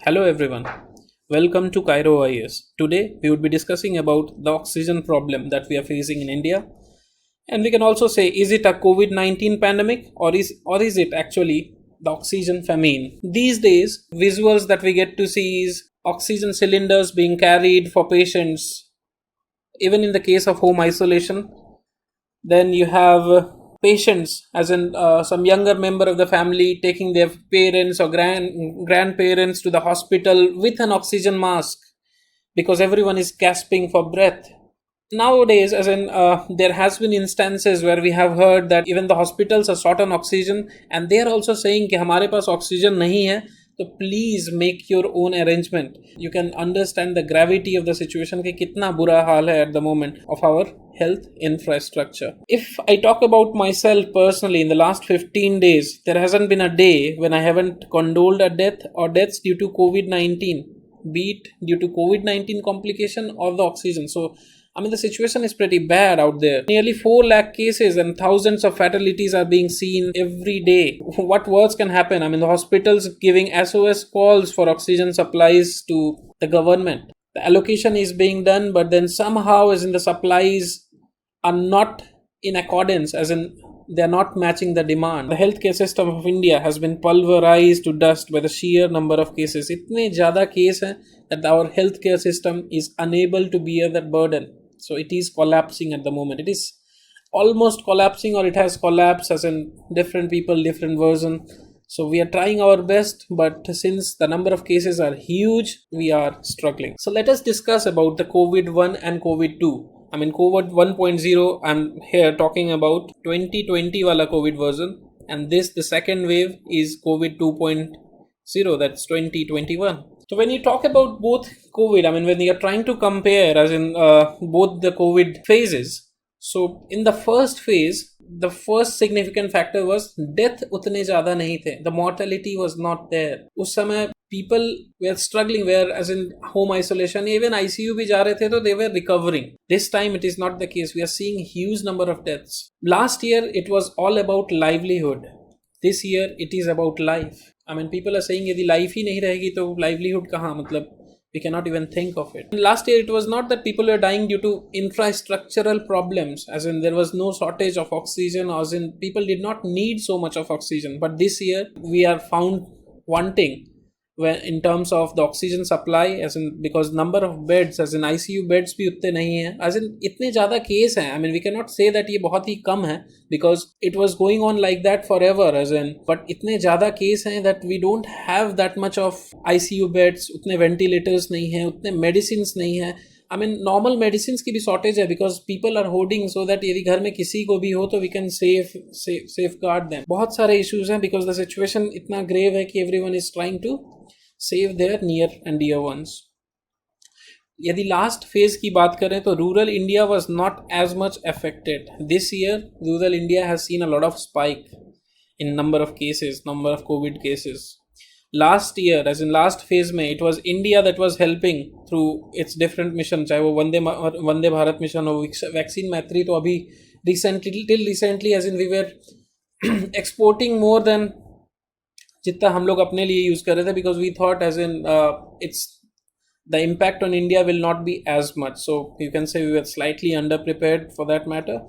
Hello everyone. Welcome to Cairo IS. Today we would be discussing about the oxygen problem that we are facing in India. And we can also say, is it a COVID-19 pandemic or is it actually the oxygen famine? These days visuals that we get to see is oxygen cylinders being carried for patients even in the case of home isolation. Then you have patients, as in some younger member of the family, taking their parents or grandparents to the hospital with an oxygen mask because everyone is gasping for breath. Nowadays, as in there has been instances where we have heard that even the hospitals are short on oxygen, and they are also saying कि हमारे पास oxygen नहीं है, तो please make your own arrangement. You can understand the gravity of the situation कि कितना बुरा हाल है at the moment of our health infrastructure. If I talk about myself personally, in the last 15 days, there hasn't been a day when I haven't condoled a death or deaths due to COVID-19, be it due to COVID-19 complication or the oxygen. So the situation is pretty bad out there. Nearly 4 lakh cases and thousands of fatalities are being seen every day. What worse can happen? The hospitals giving SOS calls for oxygen supplies to the government. The allocation is being done, but then somehow, as in the supplies are not in accordance, as in they are not matching the demand. The healthcare system of India has been pulverized to dust by the sheer number of cases. इतने ज़्यादा case हैं that our healthcare system is unable to bear that burden. So it is collapsing at the moment. It is almost collapsing, or it has collapsed, as in different people, different version. So we are trying our best, but since the number of cases are huge, we are struggling. So let us discuss about the COVID 1 and COVID 2. COVID 1.0, I'm here talking about 2020 wala COVID version, and the second wave is COVID 2.0, that's 2021. So when you talk about both COVID, when you are trying to compare, as in both the COVID phases, so in the first phase, the first significant factor was death उतने ज़्यादा नहीं थे. The mortality was not there. उस समय people were struggling, where as in home isolation, even ICU भी जा रहे थे, तो they were recovering. This time it is not the case. We are seeing huge number of deaths. Last year it was all about livelihood. This year it is about life. People are saying यदि life ही नहीं रहेगी तो livelihood कहाँ, we cannot even think of it. And last year it was not that people were dying due to infrastructural problems, as in there was no shortage of oxygen, as in people did not need so much of oxygen. But this year we are found wanting when in terms of the oxygen supply, as in because number of beds, as in ICU beds भी उतने नहीं हैं, as in इतने ज़्यादा case हैं. We cannot say that ये बहुत ही कम है, because it was going on like that forever, as in, but इतने ज़्यादा केस हैं that we don't have that much of ICU beds, उतने ventilators नहीं हैं, उतने medicines नहीं हैं. नॉर्मल मेडिसिन की भी शॉर्टेज है, because people are hoarding, so that यदि घर में किसी को भी हो तो we can safeguard them. बहुत सारे इश्यूज हैं, बिकॉज द सिचुएशन इतना ग्रेव है कि everyone is trying to save their near and dear ones. यदि लास्ट फेज की बात करें तो rural India was not as much affected. This year rural India has seen a lot of spike in number of cases, number of COVID cases. Last year, as in last phase में, it was India that was helping through its different mission, चाहे वो Vande Bharat mission हो, vaccine मैत्री, तो अभी recently as in we were exporting more than जितना हम लोग अपने लिए यूज कर रहे थे, because we thought as in it's the impact on India will not be as much. So you can say we were slightly underprepared for that matter,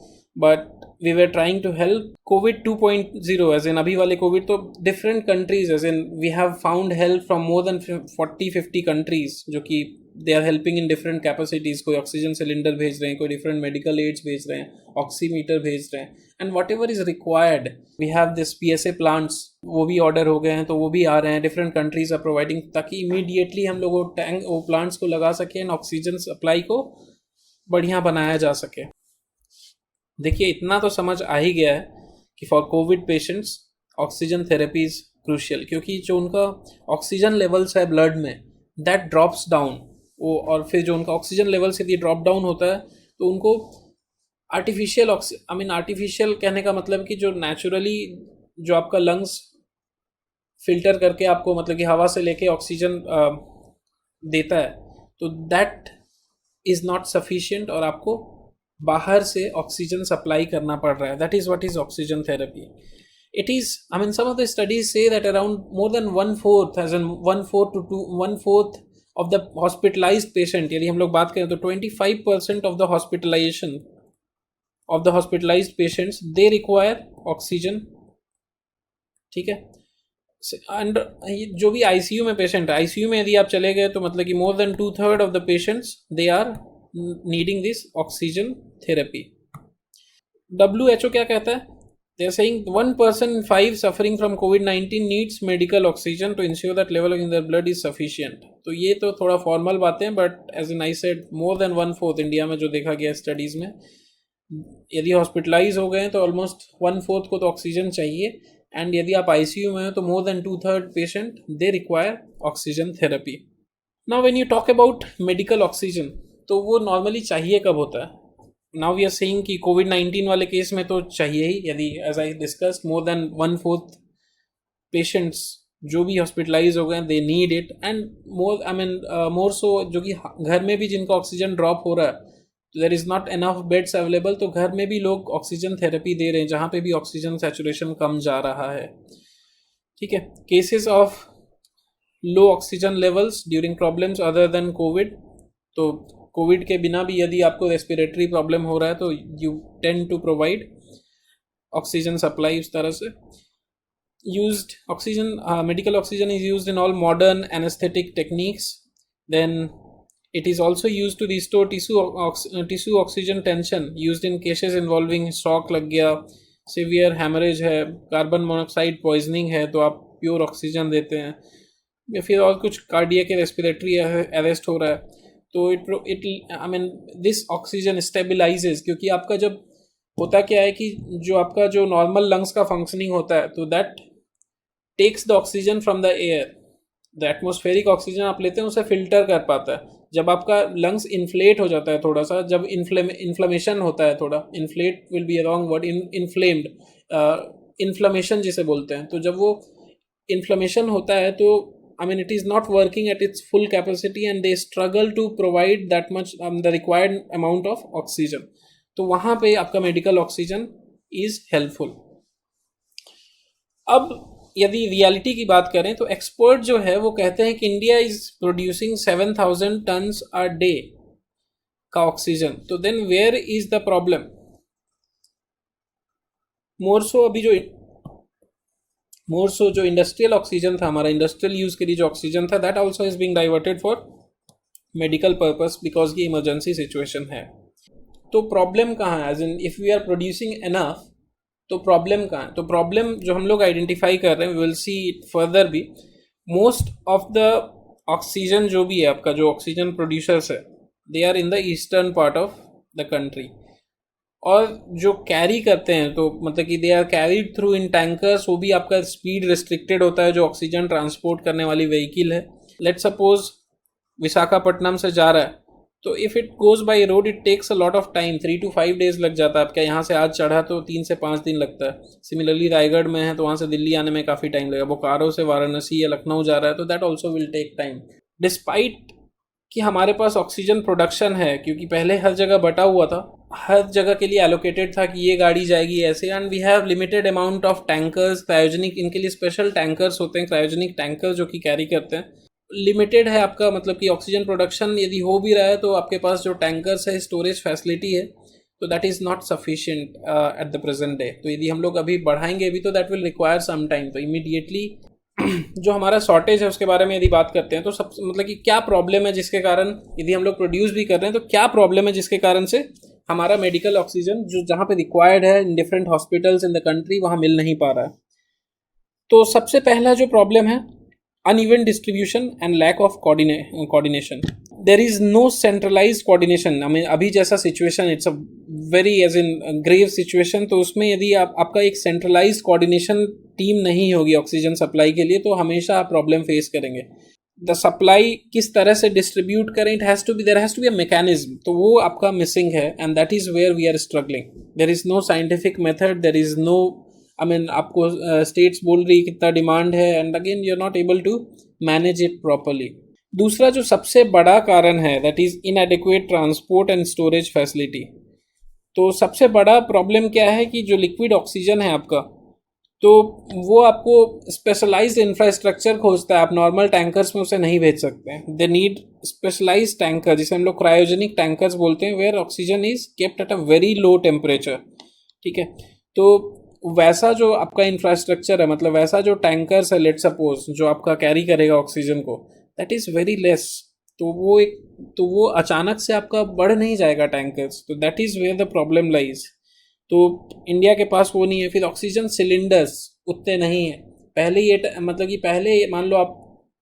but we were trying to help. COVID 2.0, as in अभी वाले COVID, तो different countries, as in we have found help from more than 40-50 countries, जो कि they are helping in different capacities. कोई oxygen cylinder भेज रहे हैं, कोई different medical aids भेज रहे हैं, ऑक्सीमीटर भेज रहे हैं, and whatever is required. We have this PSA plants, वो भी ऑर्डर हो गए हैं, तो वो भी आ रहे हैं. डिफरेंट कंट्रीज आर प्रोवाइडिंग, ताकि इमीडिएटली हम लोग वो प्लांट्स को लगा सकें एंड ऑक्सीजन सप्लाई को बढ़िया बनाया जा सके. देखिए, इतना तो समझ आ ही गया है कि for Covid patients oxygen therapy is crucial, क्योंकि जो उनका ऑक्सीजन लेवल्स है ब्लड में, दैट ड्रॉप्स डाउन. वो और फिर जो उनका ऑक्सीजन लेवल्स यदि ड्रॉप डाउन होता है तो उनको आर्टिफिशियल आर्टिफिशियल कहने का मतलब कि जो नेचुरली जो आपका लंग्स फिल्टर करके आपको मतलब कि हवा से लेके ऑक्सीजन देता है, तो दैट इज़ नॉट सफिशिएंट, और आपको बाहर से ऑक्सीजन सप्लाई करना पड़ रहा है. That is what is oxygen therapy. it is, I mean, some of the studies say that around more than one fourth, as in one fourth of the hospitalized patient, यदि हम लोग बात करें तो 25% of the hospitalization of the hospitalized patients they require oxygen. ठीक है. And जो भी आईसीयू में पेशेंट है, आईसीयू में यदि आप चले गए तो मतलब कि more than 2/3 of the patients they are needing this oxygen therapy. WHO क्या कहता है? They are saying 1 person in 5 suffering from COVID-19 needs medical oxygen to ensure that level in their blood is sufficient. तो ये तो थोड़ा formal बातें, but as in I said more than 1/4 India में जो देखा गया स्टडीज़ में, यदि हॉस्पिटलाइज हो गए तो ऑलमोस्ट 1/4 को तो ऑक्सीजन चाहिए. एंड यदि आप आईसीयू में हो तो मोर than 2/3 patient they require oxygen therapy. Now when you talk about medical oxygen, तो वो नॉर्मली चाहिए कब होता है? नाउ वी आर सेइंग कि कोविड-19 वाले केस में तो चाहिए ही, यदि as I discussed more than 1/4 patients जो भी हॉस्पिटलाइज हो गए they need it. And more, I mean more so जो कि घर में भी जिनको ऑक्सीजन ड्रॉप हो रहा है, there is not enough beds available, तो घर में भी लोग ऑक्सीजन थेरेपी दे रहे हैं जहाँ पे भी ऑक्सीजन सैचुरेशन कम जा रहा है. ठीक है. Cases of low oxygen levels during problems other than Covid, तो कोविड के बिना भी यदि आपको रेस्पिरेटरी प्रॉब्लम हो रहा है तो you tend to provide oxygen supply उस तरह से. Used oxygen, medical oxygen is used in all modern anaesthetic techniques. Then it is also used to restore tissue oxygen tension used in cases involving shock लग गया, severe hemorrhage है, carbon monoxide poisoning है तो आप pure oxygen देते हैं, या फिर और कुछ कार्डियक रेस्पिरेटरी अरेस्ट हो रहा है तो it I mean this oxygen stabilises. क्योंकि आपका जब होता क्या है कि जो आपका जो नॉर्मल लंग्स का फंक्शनिंग होता है तो that takes the oxygen from the air. The atmospheric oxygen आप लेते हैं उसे फिल्टर कर पाता है. जब आपका लंग्स इन्फ्लेट हो जाता है थोड़ा सा, जब इन्फ्लेमेशन होता है, थोड़ा inflate will be a wrong word, inflamed, inflammation जिसे बोलते हैं, तो जब वो इन्फ्लेमेशन होता है तो I mean it is not working at its full capacity and they struggle to provide that much the required amount of oxygen. तो वहाँ पे आपका मेडिकल ऑक्सीजन इज हेल्पफुल. अब यदि रियलिटी की बात करें तो एक्सपर्ट जो है वो कहते हैं कि India is producing 7,000 tons a day का ऑक्सीजन. तो then where is the problem? More so जो इंडस्ट्रियल ऑक्सीजन था, हमारा इंडस्ट्रियल यूज के लिए जो ऑक्सीजन था, that also is being diverted for medical purpose because की इमरजेंसी सिचुएशन है. तो प्रॉब्लम कहाँ है? As in if we are producing enough, तो प्रॉब्लम कहाँ है? तो प्रॉब्लम जो हम लोग आइडेंटिफाई कर रहे हैं, we will see it further भी, मोस्ट ऑफ द ऑक्सीजन जो भी है आपका, जो ऑक्सीजन प्रोड्यूसर्स है, they are in the eastern part of the country. और जो कैरी करते हैं तो मतलब कि they are carried through in tankers, वो भी आपका स्पीड रिस्ट्रिक्टेड होता है जो ऑक्सीजन ट्रांसपोर्ट करने वाली व्हीकल है. लेट सपोज विशाखापट्टनम से जा रहा है, तो if it goes by road it takes a lot of time, 3 to 5 days लग जाता है आपका. यहाँ से आज चढ़ा तो 3 से 5 दिन लगता है. सिमिलरली रायगढ़ में है तो वहाँ से दिल्ली आने में काफ़ी टाइम लगेगा. बोकारो से वाराणसी या लखनऊ जा रहा है तो that also will take time. Despite कि हमारे पास ऑक्सीजन प्रोडक्शन है, क्योंकि पहले हर जगह बटा हुआ था, हर जगह के लिए एलोकेटेड था कि ये गाड़ी जाएगी ऐसे, and we have limited amount of tankers, cryogenic, इनके लिए स्पेशल टैंकर्स होते हैं, क्रायोजेनिक टैंकर्स जो कि कैरी करते हैं. लिमिटेड है आपका, मतलब कि ऑक्सीजन प्रोडक्शन यदि हो भी रहा है तो आपके पास जो टैंकर्स है, स्टोरेज फैसिलिटी है, तो that is not sufficient at the present day. तो यदि हम लोग अभी बढ़ाएंगे भी तो that will require some time. तो इमीडिएटली जो हमारा शॉर्टेज है उसके बारे में यदि बात करते हैं तो सब मतलब कि क्या प्रॉब्लम है जिसके कारण, यदि हम लोग प्रोड्यूस भी कर रहे हैं तो क्या प्रॉब्लम है जिसके कारण से हमारा मेडिकल ऑक्सीजन जो जहाँ पे रिक्वायर्ड है in different hospitals in the country वहाँ मिल नहीं पा रहा है. तो सबसे पहला जो प्रॉब्लम है, uneven distribution and lack of coordination. There is no centralized coordination. I mean अभी जैसा situation, it's a very as in grave situation, तो उसमें यदि आपका एक centralized coordination team नहीं होगी ऑक्सीजन सप्लाई के लिए तो हमेशा आप प्रॉब्लम फेस करेंगे. द सप्लाई किस तरह से डिस्ट्रीब्यूट करें, it has to be, there has to be a mechanism, तो वो आपका मिसिंग है. And that is where we are struggling. There is no scientific method, there is no, I mean आपको states बोल रही कितना डिमांड है and again you are not able to manage it properly. दूसरा जो सबसे बड़ा कारण है that is इनएडिक्वेट transport and storage facility. तो सबसे बड़ा प्रॉब्लम क्या है कि जो लिक्विड ऑक्सीजन है आपका, तो वो आपको स्पेशलाइज्ड इंफ्रास्ट्रक्चर खोजता है, आप नॉर्मल टैंकर्स में उसे नहीं भेज सकते हैं। दे नीड स्पेशलाइज्ड टैंकर, जिसे हम लोग क्रायोजेनिक टैंकर्स बोलते हैं, where oxygen is kept at a very low temperature. ठीक है, तो वैसा जो आपका इंफ्रास्ट्रक्चर है, मतलब वैसा जो टैंकर्स है, लेट सपोज जो आपका कैरी करेगा ऑक्सीजन को, दैट इज़ वेरी लेस। तो वो अचानक से आपका बढ़ नहीं जाएगा टैंकर्स, तो that is where the problem lies. तो इंडिया के पास वो नहीं है। फिर ऑक्सीजन सिलेंडर्स उतने नहीं है। पहले मतलब कि पहले मान लो आप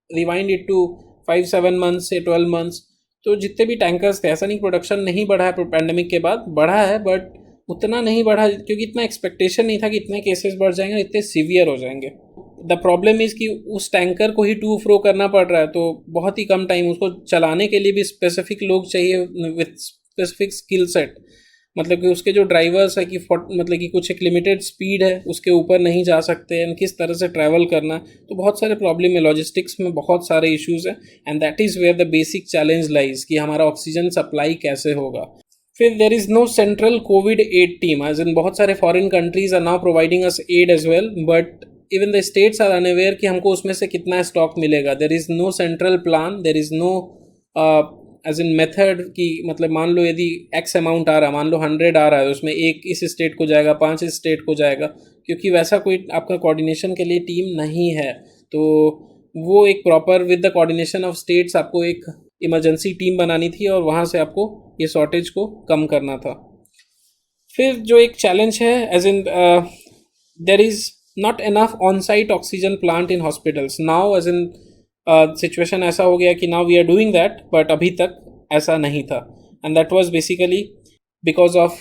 रिवाइंड इट टू 5-7 मंथ्स से 12 मंथ्स, तो जितने भी टैंकर्स थे, ऐसा नहीं प्रोडक्शन नहीं बढ़ा है पैंडेमिक के बाद, बढ़ा है बट उतना नहीं बढ़ा, क्योंकि इतना एक्सपेक्टेशन नहीं था कि इतने केसेस बढ़ जाएंगे, इतने सीवियर हो जाएंगे। द प्रॉब्लम इज़ कि उस टैंकर को ही टू फ्रो करना पड़ रहा है, तो बहुत ही कम टाइम, उसको चलाने के लिए भी स्पेसिफिक लोग चाहिए विथ स्पेसिफिक स्किल सेट। मतलब कि उसके जो ड्राइवर्स है कि मतलब कि कुछ एक लिमिटेड स्पीड है, उसके ऊपर नहीं जा सकते हैं, किस तरह से ट्रैवल करना, तो बहुत सारे प्रॉब्लम है, लॉजिस्टिक्स में बहुत सारे इश्यूज हैं। And that is where the basic challenge lies कि हमारा ऑक्सीजन सप्लाई कैसे होगा। फिर there is no central COVID aid team, as in बहुत सारे foreign countries are now providing us aid as well, but even the states are unaware कि हमको उसमें से कितना स्टॉक मिलेगा। There is no central plan, there is no as in method की, मतलब मान लो यदि एक्स अमाउंट आ रहा, मान लो 100 आ रहा है, उसमें एक इस स्टेट को जाएगा, 5 इस स्टेट को जाएगा, क्योंकि वैसा कोई आपका कोऑर्डिनेशन के लिए टीम नहीं है। तो वो एक proper with the coordination of states आपको एक इमरजेंसी टीम बनानी थी और वहाँ से आपको ये शॉर्टेज को कम करना था। फिर जो एक चैलेंज है, as in there is not enough on site oxygen plant in hospitals now, as in situation ऐसा हो गया कि now we are doing that, but अभी तक ऐसा नहीं था। And that was basically because of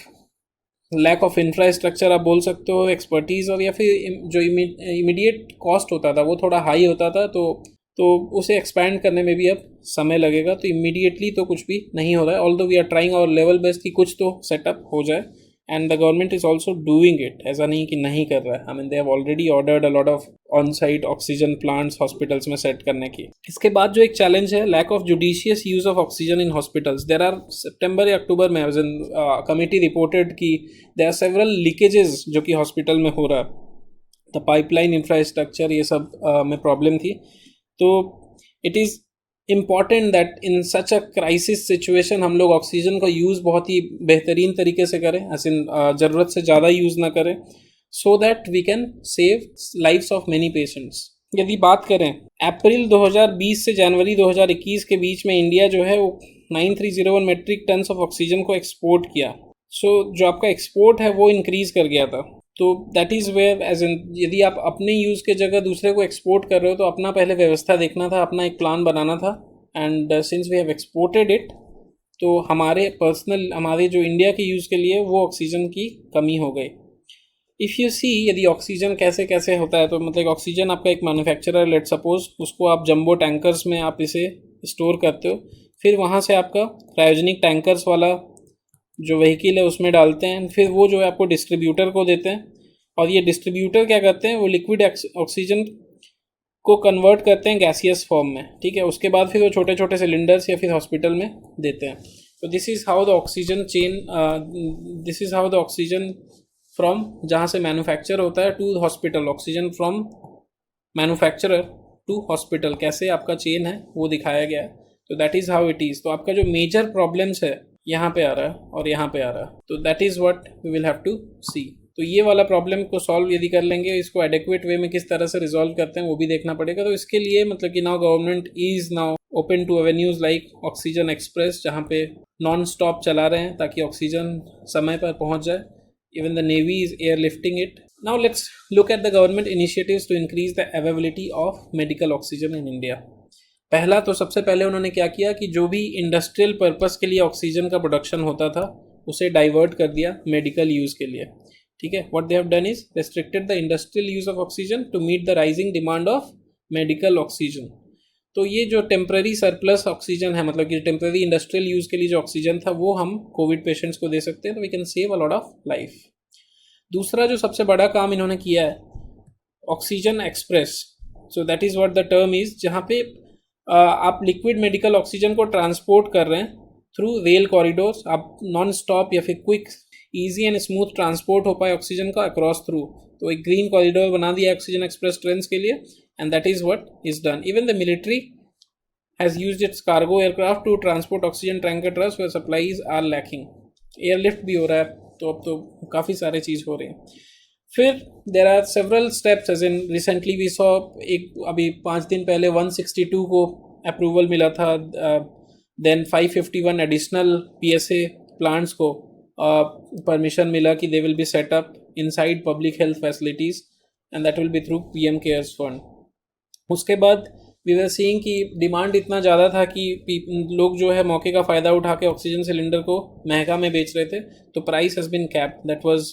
lack of infrastructure, आप बोल सकते हो, एक्सपर्टीज़, और या फिर जो इमीडिएट कॉस्ट होता था वो थोड़ा हाई होता था, तो उसे एक्सपैंड करने में भी अब समय लगेगा। तो इमीडिएटली तो कुछ भी नहीं हो रहा है, although we are trying our level best कि कुछ तो सेटअप हो जाए। And the government is also doing it, ऐसा नहीं कि नहीं कर रहा है। I mean they have already ordered a lot of on site oxygen plants hospitals में सेट करने की। इसके बाद जो एक चैलेंज है, lack of judicious use of oxygen in hospitals. There are सितंबर या अक्टूबर में कमिटी रिपोर्टेड कि देर आर सेवरल लीकेजेस जो कि हॉस्पिटल में हो रहा है, द पाइपलाइन इंफ्रास्ट्रक्चर, ये सब में प्रॉब्लम थी। तो it is important that in such a crisis situation हम लोग ऑक्सीजन का यूज़ बहुत ही बेहतरीन तरीके से करें, ऐसे ज़रूरत से ज़्यादा यूज़ ना करें, so that we can save lives of many patients. यदि बात करें अप्रैल 2020 से जनवरी 2021 के बीच में, इंडिया जो है वो 9301 मेट्रिक टन्स ऑफ ऑक्सीजन को एक्सपोर्ट किया। सो जो आपका एक्सपोर्ट है वो इंक्रीज़ कर गया था। तो that is where, as in यदि आप अपने यूज़ के जगह दूसरे को एक्सपोर्ट कर रहे हो, तो अपना पहले व्यवस्था देखना था, अपना एक प्लान बनाना था। And since we have exported it, तो हमारे जो इंडिया के यूज़ के लिए वो ऑक्सीजन की कमी हो गई। इफ़ यू सी, यदि ऑक्सीजन कैसे कैसे होता है, तो मतलब ऑक्सीजन आपका एक मैन्युफैक्चरर, लेट सपोज उसको आप जंबो टैंकर्स में आप इसे स्टोर करते हो, फिर वहाँ से आपका क्रायोजेनिक टैंकर्स वाला जो व्हीकल है उसमें डालते हैं, फिर वो जो है आपको डिस्ट्रीब्यूटर को देते हैं, और ये डिस्ट्रीब्यूटर क्या करते हैं, वो लिक्विड ऑक्सीजन को कन्वर्ट करते हैं गैसियस फॉर्म में। ठीक है, उसके बाद फिर वो छोटे छोटे सिलेंडर्स या फिर हॉस्पिटल में देते हैं। तो this is how the oxygen chain, this is how the oxygen from जहाँ से मैन्युफैक्चर होता है to hospital, oxygen from manufacturer to hospital, कैसे आपका चेन है वो दिखाया गया है। तो that is how it is. तो आपका जो मेजर प्रॉब्लम्स है यहाँ पे आ रहा है और यहाँ पे आ रहा है, तो that is what we will have to see. तो ये वाला प्रॉब्लम को सॉल्व यदि कर लेंगे, इसको एडेक्वेट वे में किस तरह से रिजॉल्व करते हैं वो भी देखना पड़ेगा। तो इसके लिए मतलब कि now government is now open to avenues like oxygen express, जहाँ पे नॉन स्टॉप चला रहे हैं ताकि ऑक्सीजन समय पर पहुँच जाए। Even the navy is airlifting it. Now let's look at the government initiatives to increase the availability of medical oxygen in India. पहला तो सबसे पहले उन्होंने क्या किया कि जो भी इंडस्ट्रियल पर्पस के लिए ऑक्सीजन का प्रोडक्शन होता था उसे डाइवर्ट कर दिया मेडिकल यूज़ के लिए। ठीक है, what they have done is restricted the industrial use of oxygen to meet the rising demand of medical oxygen. तो ये जो टेम्प्रेरी सरप्लस ऑक्सीजन है, मतलब कि टेम्प्रेरी इंडस्ट्रियल यूज़ के लिए जो ऑक्सीजन था, वो हम कोविड पेशेंट्स को दे सकते हैं, तो we can save a lot of life. दूसरा जो सबसे बड़ा काम इन्होंने किया है, oxygen express. So that is what the term is, जहाँ पे आप लिक्विड मेडिकल ऑक्सीजन को ट्रांसपोर्ट कर रहे हैं थ्रू रेल कॉरिडोर्स, आप नॉन स्टॉप या फिर quick easy and smooth transport हो पाए ऑक्सीजन का अक्रॉस थ्रू, तो एक ग्रीन कॉरिडोर बना दिया ऑक्सीजन एक्सप्रेस ट्रेन के लिए, and that is what is done. Even the military has used its cargo aircraft to transport oxygen tanker trucks where supplies are lacking. Airlift भी हो रहा है, तो अब तो काफ़ी सारे चीज़ हो रहे हैं. फिर there are several steps, as in recently we saw, एक अभी 5 दिन पहले 162 को अप्रूवल मिला था, देन 551 एडिशनल PSA प्लांट्स को परमिशन मिला कि दे will B set up inside public health facilities, and that will be through PM cares fund. उसके बाद वी वर सीइंग कि डिमांड इतना ज़्यादा था कि लोग जो है मौके का फ़ायदा उठा के ऑक्सीजन सिलेंडर को महंगा में बेच रहे थे, तो price has been capped. That was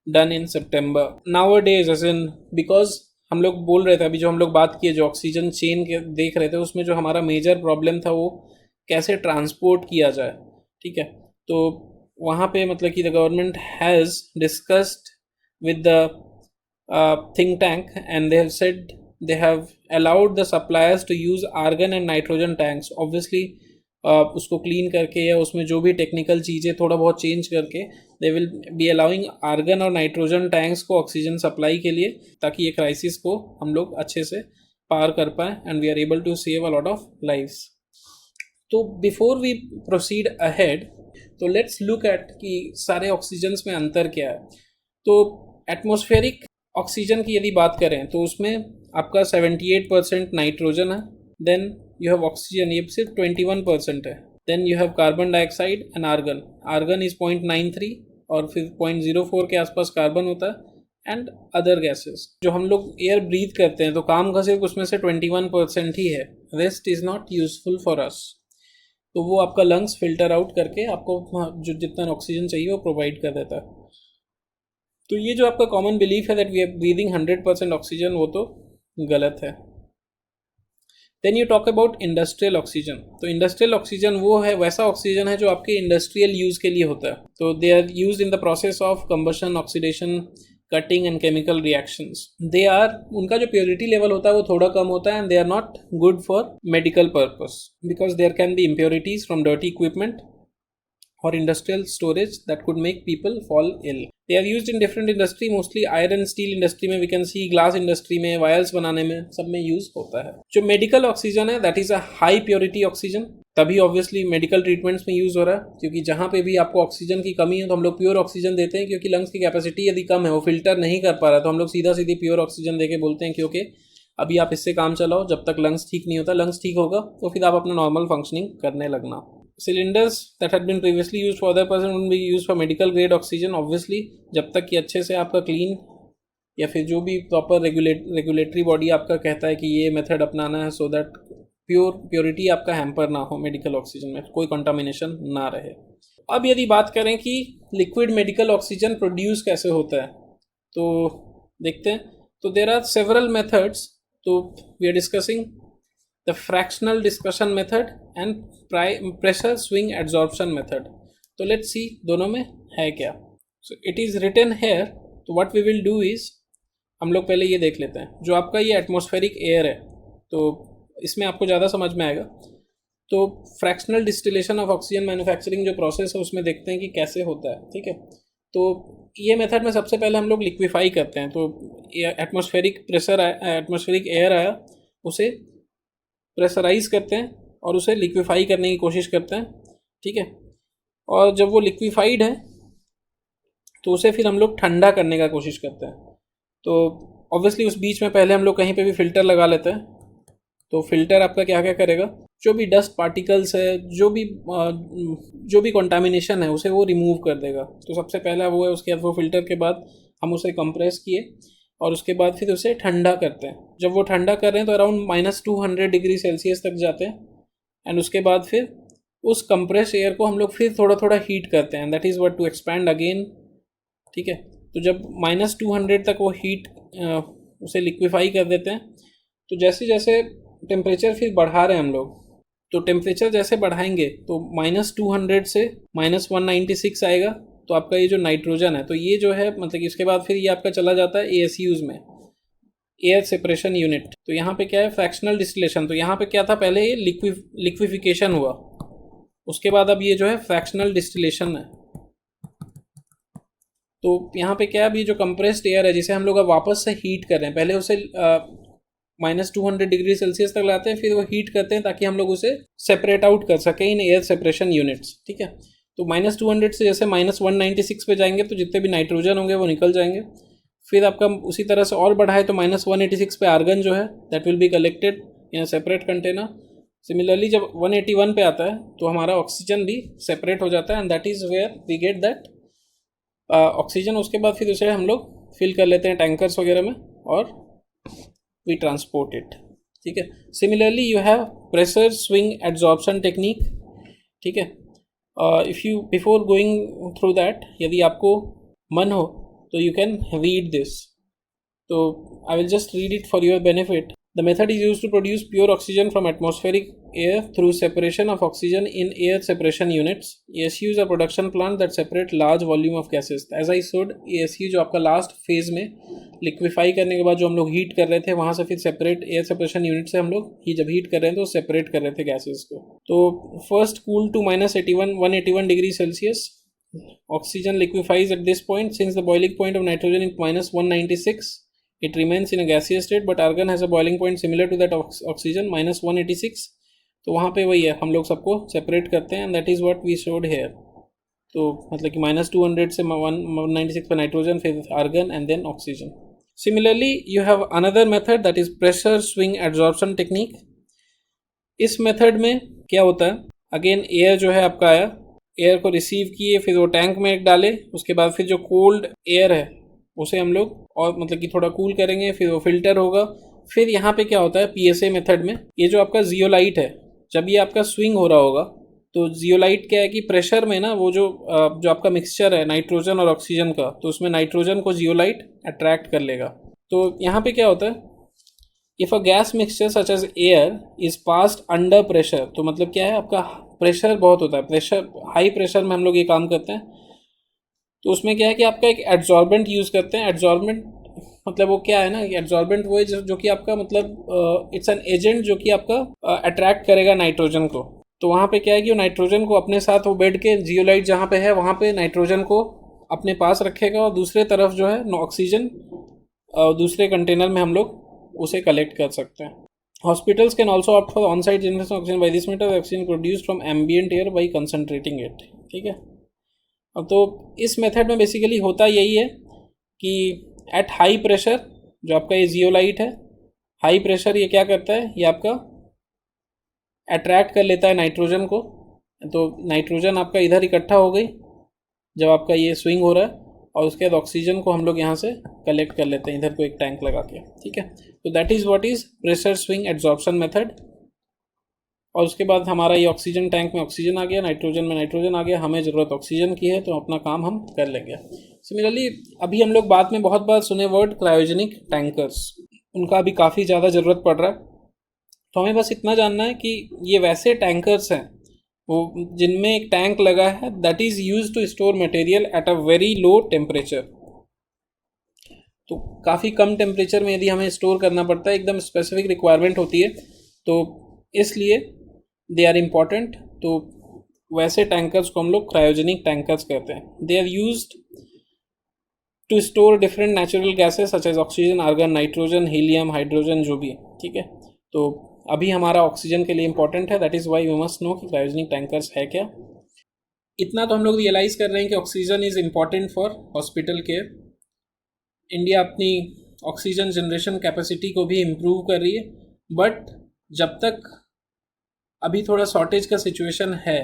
done in सितंबर. नाउअडेज एज इन, बिकॉज हम लोग बोल रहे थे अभी, जो हम लोग बात किए, जो ऑक्सीजन चेन के देख रहे थे, उसमें जो हमारा मेजर प्रॉब्लम था वो कैसे ट्रांसपोर्ट किया जाए. ठीक है, तो वहाँ पे मतलब कि the government has discussed with the think tank, and they have said they have allowed the suppliers to use argon and nitrogen tanks. Obviously उसको क्लीन करके या उसमें जो भी टेक्निकल चीज़ें थोड़ा बहुत चेंज करके they will be allowing argon और नाइट्रोजन टैंक्स को ऑक्सीजन सप्लाई के लिए, ताकि ये क्राइसिस को हम लोग अच्छे से पार कर पाएँ, and we are able to save a lot of lives. तो बिफोर वी प्रोसीड अहेड, तो लेट्स लुक एट कि सारे ऑक्सीजन्स में अंतर क्या है. तो एटमॉस्फेरिक ऑक्सीजन की यदि बात करें तो उसमें आपका 78% नाइट्रोजन है, देन यू हैव ऑक्सीजन, ये सिर्फ 21% है, then you have carbon dioxide and argon. Argon is 0.93 और फिर 0.04 के आसपास कार्बन होता है, एंड अदर गैसेस. जो हम लोग एयर ब्रीथ करते हैं तो काम का सिर्फ उसमें से 21% ही है, rest is not useful for us. तो वो आपका लंग्स फिल्टर आउट करके आपको जो जितना ऑक्सीजन चाहिए वो प्रोवाइड कर देता है. तो ये जो आपका कॉमन बिलीफ है that we are breathing 100% oxygen, वो तो गलत है. Then you talk about industrial oxygen. तो इंडस्ट्रियल ऑक्सीजन वो है, वैसा ऑक्सीजन है जो आपके इंडस्ट्रियल यूज़ के लिए होता है. तो they are use in the process of combustion, oxidation, cutting and chemical reactions. They are, उनका जो प्योरिटी लेवल होता है वो थोड़ा कम होता है, and they are not good for medical purpose, because there can be impurities from dirty equipment or industrial storage that could make people fall ill. They are used in different industry, mostly iron steel industry में we can see, glass industry में, vials बनाने में, सब में use होता है. जो medical oxygen है that is a high purity oxygen, तभी ऑब्वियसली मेडिकल ट्रीटमेंट्स में यूज़ हो रहा है, क्योंकि जहाँ पे भी आपको ऑक्सीजन की कमी है तो हम लोग प्योर ऑक्सीजन देते हैं, क्योंकि लंग्स की कैपेसिटी यदि कम है, वो फिल्टर नहीं कर पा रहा, तो हम लोग सीधा सीधी प्योर ऑक्सीजन दे के बोलते हैं क्योंकि अभी आप इससे काम चलाओ, जब तक लंग्स ठीक नहीं होता. लंग्स ठीक होगा तो फिर आप अपना नॉर्मल फंक्शनिंग करने लगना. Cylinders that had been previously used for other person will be used for medical grade oxygen, obviously जब तक कि अच्छे से आपका क्लीन या फिर जो भी प्रॉपर रेगुलेटरी बॉडी आपका कहता है कि ये मेथड अपनाना है, सो दैट प्योरिटी आपका हैम्पर ना हो, मेडिकल ऑक्सीजन में कोई कंटामिनेशन ना रहे. अब यदि बात करें कि लिक्विड मेडिकल ऑक्सीजन प्रोड्यूस कैसे होता है, तो देखते हैं. तो देर आर सेवरल मेथड्स. तो we are discussing the fractional dispersion method and pressure swing adsorption method. तो let's see दोनों में है क्या. So it is written here. तो what we will do is, हम लोग पहले ये देख लेते हैं. जो आपका ये एटमॉस्फेरिक एयर है, तो इसमें आपको ज़्यादा समझ में आएगा. तो fractional distillation of oxygen manufacturing जो प्रोसेस है उसमें देखते हैं कि कैसे होता है. ठीक है, तो ये मेथड में सबसे पहले हम लोग लिक्विफाई करते हैं. तो एटमॉस्फेरिक एयर आया, उसे प्रेशराइज करते हैं और उसे लिक्विफाई करने की कोशिश करते हैं. ठीक है, और जब वो लिक्विफाइड है तो उसे फिर हम लोग ठंडा करने का कोशिश करते हैं. तो ऑब्वियसली उस बीच में पहले हम लोग कहीं पे भी फ़िल्टर लगा लेते हैं. तो फिल्टर आपका क्या क्या करेगा, जो भी डस्ट पार्टिकल्स है, जो भी कंटामिनेशन है उसे वो रिमूव कर देगा. तो सबसे पहला वो है. उसके बाद वो फिल्टर के बाद हम उसे कंप्रेस किए और उसके बाद फिर उसे ठंडा करते हैं. जब वो ठंडा कर रहे हैं तो अराउंड -200 डिग्री सेल्सियस तक जाते हैं, एंड उसके बाद फिर उस कंप्रेस एयर को हम लोग फिर थोड़ा थोड़ा हीट करते हैं. That is what to expand again. ठीक है, तो जब -200 तक वो हीट उसे लिक्विफाई कर देते हैं, तो जैसे जैसे टेम्परेचर फिर बढ़ा रहे हैं हम लोग, तो टेम्परेचर जैसे बढ़ाएंगे तो -200 से -196 आएगा. तो आपका ये जो नाइट्रोजन है, तो ये जो है मतलब कि इसके बाद फिर ये आपका चला जाता है ASUs में, एयर सेपरेशन यूनिट. तो यहाँ पे क्या है, फ्रैक्शनल डिस्टिलेशन. तो यहाँ पे क्या था, पहले ये लिक्विफिकेशन हुआ, उसके बाद अब ये जो है फ्रैक्शनल डिस्टिलेशन है. तो यहाँ पे क्या, अभी जो कंप्रेस्ड एयर है जिसे हम लोग अब वापस से हीट कर रहे हैं, पहले उसे -200 डिग्री सेल्सियस तक लाते हैं, फिर वो हीट करते हैं ताकि हम लोग उसे सेपरेट आउट कर सकें इन एयर सेपरेशन यूनिट्स, ठीक है। तो -200 से जैसे -196 पे जाएंगे तो जितने भी नाइट्रोजन होंगे वो निकल जाएंगे। फिर आपका उसी तरह से और बढ़ाए तो -186 पे आर्गन जो है that will be collected in separate container. Similarly जब 181 पे आता है तो हमारा ऑक्सीजन भी सेपरेट हो जाता है, and that is where we get that oxygen. उसके बाद फिर उसे हम लोग फिल कर लेते हैं टैंकर्स वगैरह में और वी ट्रांसपोर्ट इट, ठीक है। Similarly you have pressure swing adsorption technique, ठीक है। If you before going through that, यदि आपको मन हो तो यू कैन रीड दिस, तो I will just read it for your benefit. The method is used to produce pure oxygen from atmospheric air through separation of oxygen in air separation units. ASUs are production plant that separate large volume of gases. As I showed, ASU जो आपका last phase में liquefy करने के बाद जो हम लोग heat कर रहे थे, वहाँ से फिर सेपरेट एयर सेपरेशन यूनिट से हम लोग ही जब हीट कर रहे हैं तो सेपरेट कर रहे थे गैसेस को। तो first cool to -181 degree Celsius, oxygen liquefies at this point. Since the boiling point of nitrogen is -196, it remains in a gaseous state, but argon has a boiling point similar to that oxygen, -186. तो वहाँ पे वही है, हम लोग सबको separate करते हैं, and that is what we showed here. तो मतलब कि -200 से 196 पे नाइट्रोजन, फिर argon and then oxygen. Similarly you have another method that is pressure swing adsorption technique. इस मेथड में क्या होता है, अगेन एयर जो है आपका आया, एयर को रिसीव किए, फिर वो टैंक में डाले, उसके बाद फिर जो कोल्ड एयर है उसे हम लोग और मतलब कि थोड़ा कूल करेंगे, फिर वो फिल्टर होगा। फिर यहाँ पे क्या होता है पीएसए मेथड में, ये जो आपका जियोलाइट है, जब ये आपका स्विंग हो रहा होगा तो जियोलाइट क्या है कि प्रेशर में ना वो जो आपका मिक्सचर है नाइट्रोजन और ऑक्सीजन का, तो उसमें नाइट्रोजन को जियोलाइट अट्रैक्ट कर लेगा। तो यहाँ पे क्या होता है, if a gas mixture such as air is passed under pressure, तो मतलब क्या है आपका प्रेशर बहुत होता है, प्रेशर हाई प्रेशर में हम लोग ये काम करते हैं। तो उसमें क्या है कि आपका एक एड्जॉर्बेंट यूज़ करते हैं। एड्जॉर्बेंट मतलब वो क्या है ना, एड्जॉर्बेंट वो है जो कि आपका मतलब इट्स एन एजेंट जो कि आपका अट्रैक्ट करेगा नाइट्रोजन को। तो वहाँ पे क्या है कि वो नाइट्रोजन को अपने साथ वो बैठ के जियोलाइट जहाँ पे है वहाँ पे नाइट्रोजन को अपने पास रखेगा, और दूसरे तरफ जो है ऑक्सीजन दूसरे कंटेनर में हम लोग उसे कलेक्ट कर सकते हैं। Hospitals can also opt for on site generation oxygen by this method, oxygen produced from ambient air by concentrating it, ठीक है। तो इस मेथड में बेसिकली होता यही है कि एट हाई प्रेशर जो आपका ये जियोलाइट है, हाई प्रेशर ये क्या करता है, ये आपका अट्रैक्ट कर लेता है नाइट्रोजन को। तो नाइट्रोजन आपका इधर इकट्ठा हो गई जब आपका ये स्विंग हो रहा है, और उसके बाद ऑक्सीजन को हम लोग यहाँ से कलेक्ट कर लेते हैं इधर को एक टैंक लगा के, ठीक है। तो that is what is pressure swing adsorption method. और उसके बाद हमारा ये ऑक्सीजन टैंक में ऑक्सीजन आ गया, नाइट्रोजन में नाइट्रोजन आ गया, हमें ज़रूरत ऑक्सीजन की है तो अपना काम हम कर लेंगे। सिमिलरली अभी हम लोग बाद में बहुत बार सुने वर्ड क्रायोजेनिक टैंकर्स, उनका अभी काफ़ी ज़्यादा ज़रूरत पड़ रहा है। तो हमें बस इतना जानना है कि ये वैसे टैंकर्स हैं वो जिनमें एक टैंक लगा है that is use to store material at a very low temperature. तो काफ़ी कम टेम्परेचर में यदि हमें स्टोर करना पड़ता है, एकदम स्पेसिफिक रिक्वायरमेंट होती है, तो इसलिए दे आर इम्पॉर्टेंट। तो वैसे टैंकर्स को हम लोग क्रायोजेनिक टैंकर्स कहते हैं। They are used to store different natural gases such as oxygen, argon, nitrogen, helium, hydrogen, जो भी, ठीक है। तो अभी हमारा ऑक्सीजन के लिए इंपॉर्टेंट है, that is why we must know कि क्रायोजेनिक टैंकर्स है क्या। इतना तो हम लोग रियलाइज़ कर रहे हैं कि oxygen is important for hospital care. India अपनी ऑक्सीजन जनरेशन कैपेसिटी को भी इम्प्रूव कर रही है, बट जब तक अभी थोड़ा शॉर्टेज का सिचुएशन है,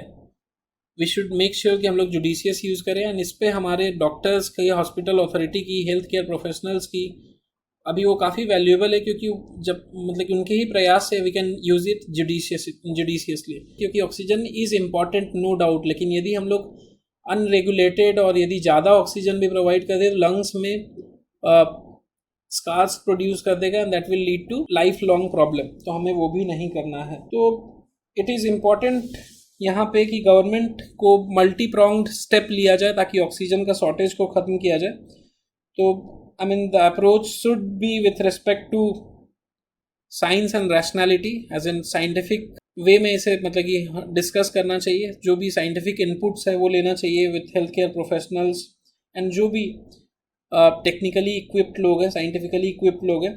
वी शुड मेक श्योर कि हम लोग जुडिशियस यूज़ करें, एंड इस पर हमारे डॉक्टर्स की, हॉस्पिटल अथॉरिटी की, हेल्थ केयर प्रोफेशनल्स की अभी वो काफ़ी वैल्यूएबल है, क्योंकि जब मतलब कि उनके ही प्रयास से we can use it judiciously. क्योंकि oxygen is important no doubt, लेकिन यदि हम लोग अनरेगुलेटेड और यदि ज़्यादा ऑक्सीजन भी प्रोवाइड कर दें तो लंग्स में स्कार्स प्रोड्यूस कर देगा, and that will lead to life long problem. तो हमें वो भी नहीं करना है। तो इट इज़ इम्पॉर्टेंट यहाँ पे कि गवर्नमेंट को मल्टी प्रोंग्ड स्टेप लिया जाए ताकि ऑक्सीजन का शॉर्टेज को ख़त्म किया जाए। तो I mean the approach should be with respect to science and rationality, as in scientific वे में इसे मतलब कि डिस्कस करना चाहिए, जो भी साइंटिफिक इनपुट्स है वो लेना चाहिए with health care professionals, and जो भी टेक्निकली इक्विप्ड लोग हैं, साइंटिफिकली इक्विप्ड लोग हैं,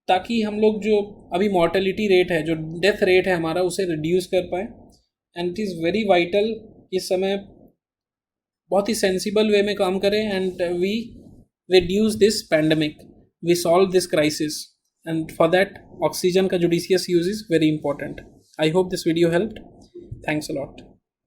ताकि हम लोग जो अभी मॉर्टेलिटी रेट है, जो डेथ रेट है हमारा, उसे रिड्यूस कर पाए. And it is very vital इस समय बहुत ही सेंसिबल वे में काम करें and we reduce this pandemic, we solve this crisis. And for that oxygen का judicious use is very important. I hope this video helped. Thanks a lot.